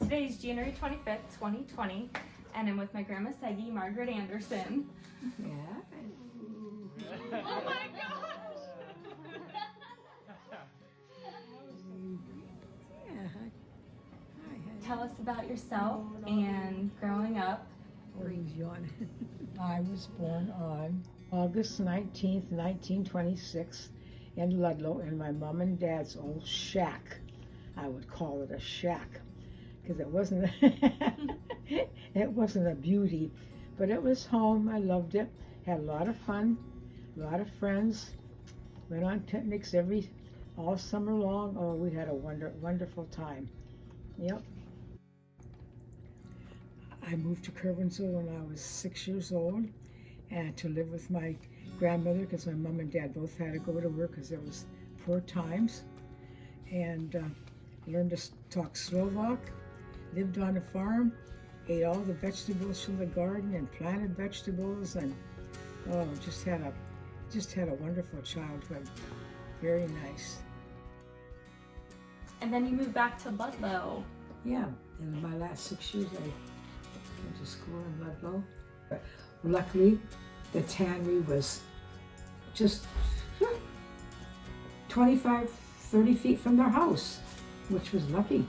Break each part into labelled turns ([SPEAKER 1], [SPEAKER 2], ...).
[SPEAKER 1] Today is January 25th, 2020, and I'm with my grandma Seggy, Margaret Anderson.
[SPEAKER 2] Yeah.
[SPEAKER 1] Oh my gosh!
[SPEAKER 2] Yeah.
[SPEAKER 1] Tell us about yourself and growing up.
[SPEAKER 2] Oh, he's yawning.
[SPEAKER 3] I was born on August 19th, 1926 in Ludlow in my mom and dad's old shack. I would call it a shack because it wasn't it wasn't a beauty, but it was home. I loved it. Had a lot of fun, a lot of friends. Went on picnics all summer long. Oh, we had a wonderful time. Yep. I moved to Curwensville when I was 6 years old, and to live with my grandmother because my mom and dad both had to go to work because there was poor times. And learned to talk Slovak, lived on a farm, ate all the vegetables from the garden and planted vegetables, and just had a wonderful childhood. Very nice.
[SPEAKER 1] And then you moved back to Ludlow.
[SPEAKER 2] Yeah. In my last 6 years, I went to school in Ludlow. But luckily, the tannery was just 25, 30 feet from their house, which was lucky.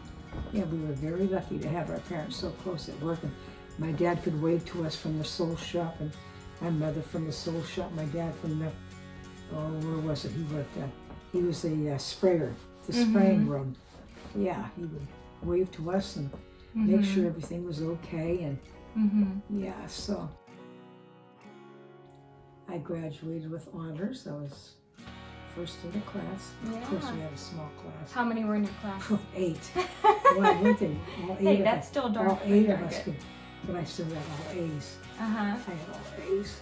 [SPEAKER 2] Yeah, we were very lucky to have our parents so close at work. And my dad could wave to us from the soul shop, and my mother from the soul shop, my dad from the, where was it he worked at? He was a sprayer, the spraying room. Yeah, he would wave to us and make sure everything was okay. And yeah, so I graduated with honors. I was first in the class.
[SPEAKER 1] Yeah.
[SPEAKER 2] Of course, we had a small class.
[SPEAKER 1] How many were in your class?
[SPEAKER 2] 8. Well, I went in all 8
[SPEAKER 1] Hey,
[SPEAKER 2] of
[SPEAKER 1] that's
[SPEAKER 2] us.
[SPEAKER 1] still dark.
[SPEAKER 2] All 8 of us could, but I still got all A's.
[SPEAKER 1] Uh-huh.
[SPEAKER 2] I had all A's.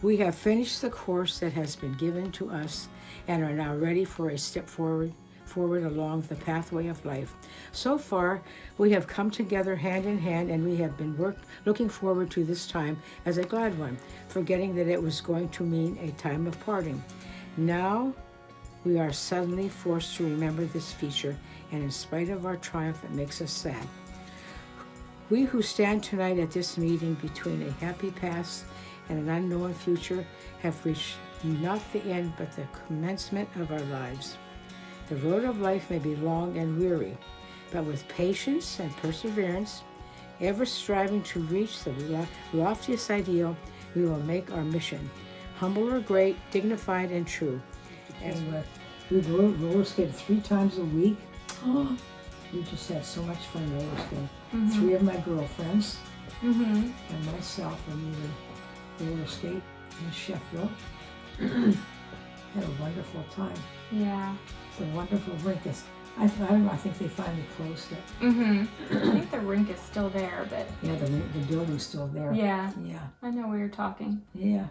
[SPEAKER 2] We have finished the course that has been given to us and are now ready for a step forward along the pathway of life. So far, we have come together hand in hand, and we have been looking forward to this time as a glad one, forgetting that it was going to mean a time of parting. Now, we are suddenly forced to remember this feature, and in spite of our triumph, it makes us sad. We who stand tonight at this meeting between a happy past and an unknown future have reached not the end but the commencement of our lives. The road of life may be long and weary, but with patience and perseverance, ever striving to reach the loftiest ideal, we will make our mission humble or great, dignified and true. And we roller skated 3 times a week. We just had so much fun roller skating. 3 of my girlfriends and myself, and we would roller skate in Sheffield. Had a wonderful time.
[SPEAKER 1] Yeah.
[SPEAKER 2] It's a wonderful rink. I don't know, I think they finally closed it.
[SPEAKER 1] I think the rink is still there, but...
[SPEAKER 2] Yeah, the building's still there.
[SPEAKER 1] Yeah.
[SPEAKER 2] Yeah.
[SPEAKER 1] I know we were talking.
[SPEAKER 2] Yeah,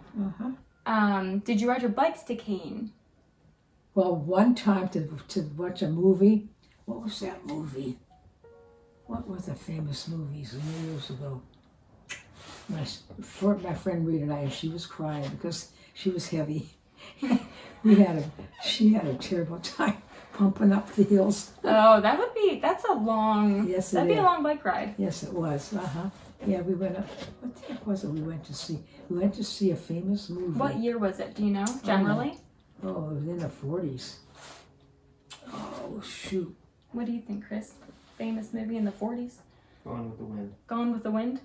[SPEAKER 1] Did you ride your bikes to Kane?
[SPEAKER 2] Well, one time to watch a movie. What was that movie? What was the famous movies years ago? My friend Rita and I, she was crying because she was heavy. She had a terrible time pumping up the hills.
[SPEAKER 1] Oh, that's a long,
[SPEAKER 2] Yes,
[SPEAKER 1] that'd be a long bike ride.
[SPEAKER 2] Yes, it was. Yeah, we went up. What the heck was it we went to see? We went to see a famous movie.
[SPEAKER 1] What year was it? Do you know, generally?
[SPEAKER 2] Oh, it was in the 40s. Oh, shoot.
[SPEAKER 1] What do you think, Chris? Famous movie in the 40s?
[SPEAKER 4] Gone with the Wind.
[SPEAKER 1] Gone with the Wind?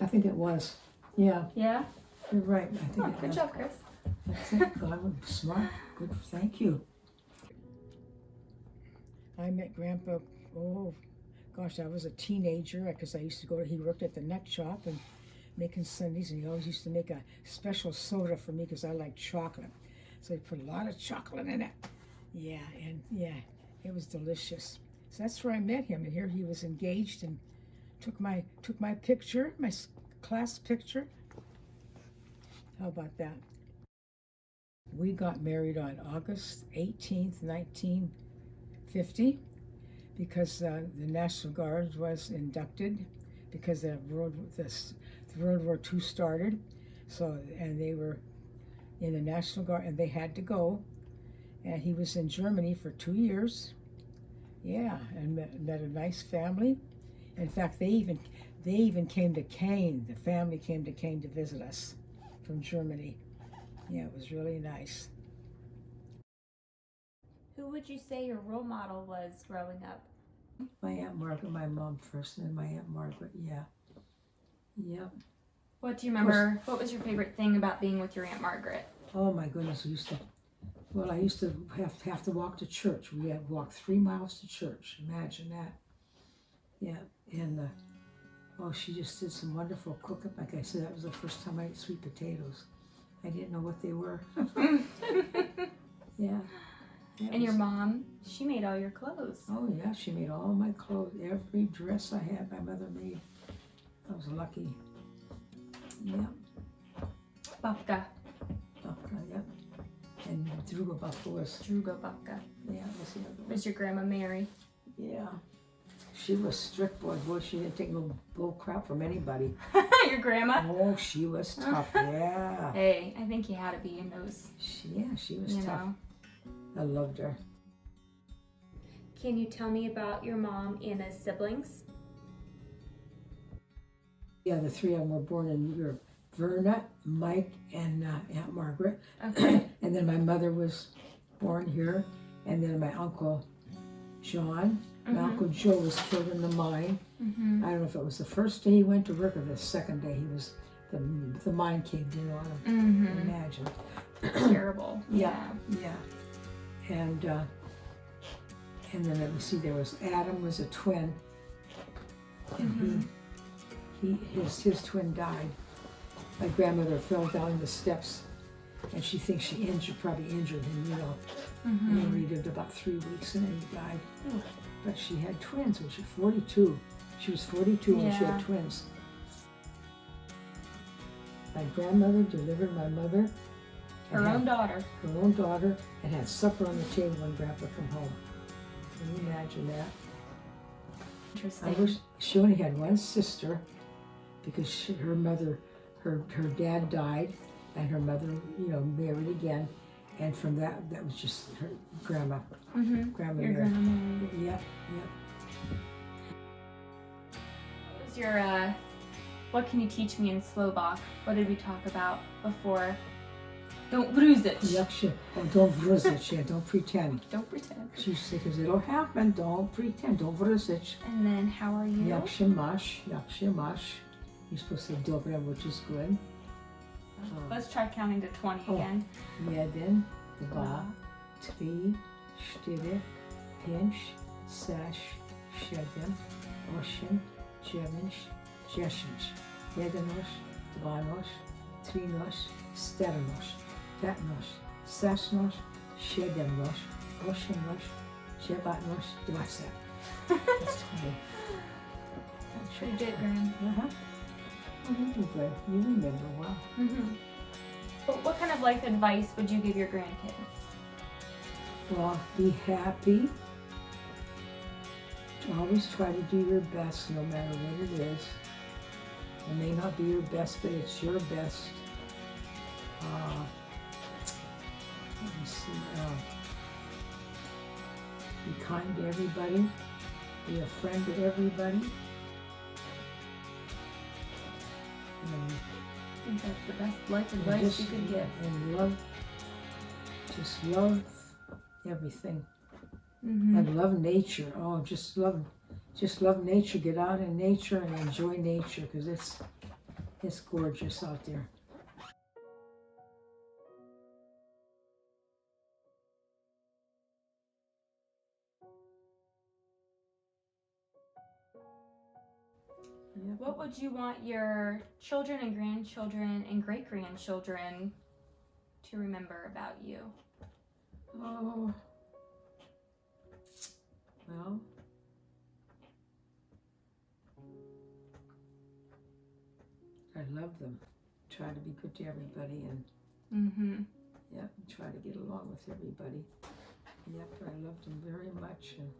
[SPEAKER 2] I think it was. Yeah,
[SPEAKER 1] Yeah?
[SPEAKER 2] you're right. I think it
[SPEAKER 1] Good
[SPEAKER 2] was.
[SPEAKER 1] job, Chris.
[SPEAKER 2] That's it. God, smart. Good. Thank you.
[SPEAKER 3] I met Grandpa, I was a teenager because I used to he worked at the nut shop and making sundaes, and he always used to make a special soda for me because I like chocolate. So he put a lot of chocolate in it. Yeah, and yeah, it was delicious. So that's where I met him, and here he was engaged and took my picture, my class picture. How about that? We got married on August 18th, 1950, because the National Guard was inducted because the World War II started. So, and they were in the National Guard, and they had to go. And he was in Germany for 2 years, Yeah, and met a nice family. In fact, they even came to Kane. The family came to Kane to visit us from Germany. Yeah, it was really nice.
[SPEAKER 1] Who would you say your role model was growing up?
[SPEAKER 2] My Aunt Margaret, my mom first, and then my Aunt Margaret, yeah. Yep.
[SPEAKER 1] What do you remember? What was your favorite thing about being with your Aunt Margaret?
[SPEAKER 2] Oh my goodness, I used to have to walk to church. We had to walk 3 miles to church. Imagine that. Yeah, and she just did some wonderful cooking. Like I said, that was the first time I ate sweet potatoes. I didn't know what they were. Yeah.
[SPEAKER 1] And your mom, she made all your clothes.
[SPEAKER 2] Oh yeah, she made all my clothes. Every dress I had, my mother made. I was lucky. Yeah.
[SPEAKER 1] Babka.
[SPEAKER 2] Babka, yep. And druga babka was.
[SPEAKER 1] Druga babka.
[SPEAKER 2] Yeah, was the other one.
[SPEAKER 1] Was your grandma Mary?
[SPEAKER 2] Yeah. She was strict, boy. She didn't take no bull crap from anybody.
[SPEAKER 1] Your grandma?
[SPEAKER 2] Oh, she was tough. Yeah.
[SPEAKER 1] Hey, I think you had to be in those.
[SPEAKER 2] She was tough.
[SPEAKER 1] Know.
[SPEAKER 2] I loved her.
[SPEAKER 1] Can you tell me about your mom and Anna's siblings?
[SPEAKER 2] Yeah, the 3 of them were born in Europe. Verna, Mike, and Aunt Margaret.
[SPEAKER 1] Okay.
[SPEAKER 2] And then my mother was born here. And then my uncle John. My Uncle Joe was killed in the mine. I don't know if it was the first day he went to work or the second day the mine caved in on him. Imagine.
[SPEAKER 1] Terrible.
[SPEAKER 2] Yeah. And then let me see, there was Adam was a twin. And his twin died. My grandmother fell down the steps and she thinks she probably injured him, you know. And he only lived about 3 weeks and then he died. But she had twins when she was 42. She was 42 when she had twins. My grandmother delivered my mother.
[SPEAKER 1] Her own daughter.
[SPEAKER 2] Her own daughter, and had supper on the table when Grandpa come home. Can you imagine that?
[SPEAKER 1] Interesting.
[SPEAKER 2] I wish she only had one sister because her mother, her dad died, and her mother, you know, married again. And from that was just her grandma. Grandma
[SPEAKER 1] Your
[SPEAKER 2] Mary.
[SPEAKER 1] grandma Mary.
[SPEAKER 2] Yep.
[SPEAKER 1] What was your, what can you teach me in Slovak? What did we talk about before? Don't bruzić.
[SPEAKER 2] Don't bruzić, yeah, don't pretend.
[SPEAKER 1] Don't pretend.
[SPEAKER 2] She said, because it'll happen, don't pretend, don't bruzić.
[SPEAKER 1] And then, how are you?
[SPEAKER 2] Jak się masz. You're supposed to say dobre, which is good.
[SPEAKER 1] Let's try counting to 20 again.
[SPEAKER 2] 1, 2, 3, 4, 5, 6, 7, 8, 9, 10. 11, 12, 13, 14, 15, 16, 17, 18, 19, 20. That's 20.
[SPEAKER 1] You did, Gran.
[SPEAKER 2] You did good. You remember well.
[SPEAKER 1] But what kind of life advice would you give your grandkids?
[SPEAKER 2] Well, be happy. Always try to do your best no matter what it is. It may not be your best, but it's your best. Let me see. Be kind to everybody. Be a friend to everybody.
[SPEAKER 1] I think that's the best life advice you could give.
[SPEAKER 2] And just love everything. And love nature. Oh, just love nature. Get out in nature and enjoy nature because it's gorgeous out there. Yep.
[SPEAKER 1] What would you want your children and grandchildren and great-grandchildren to remember about you?
[SPEAKER 2] Oh, well, I love them. Try to be good to everybody and try to get along with everybody. Yep, I loved them very much. And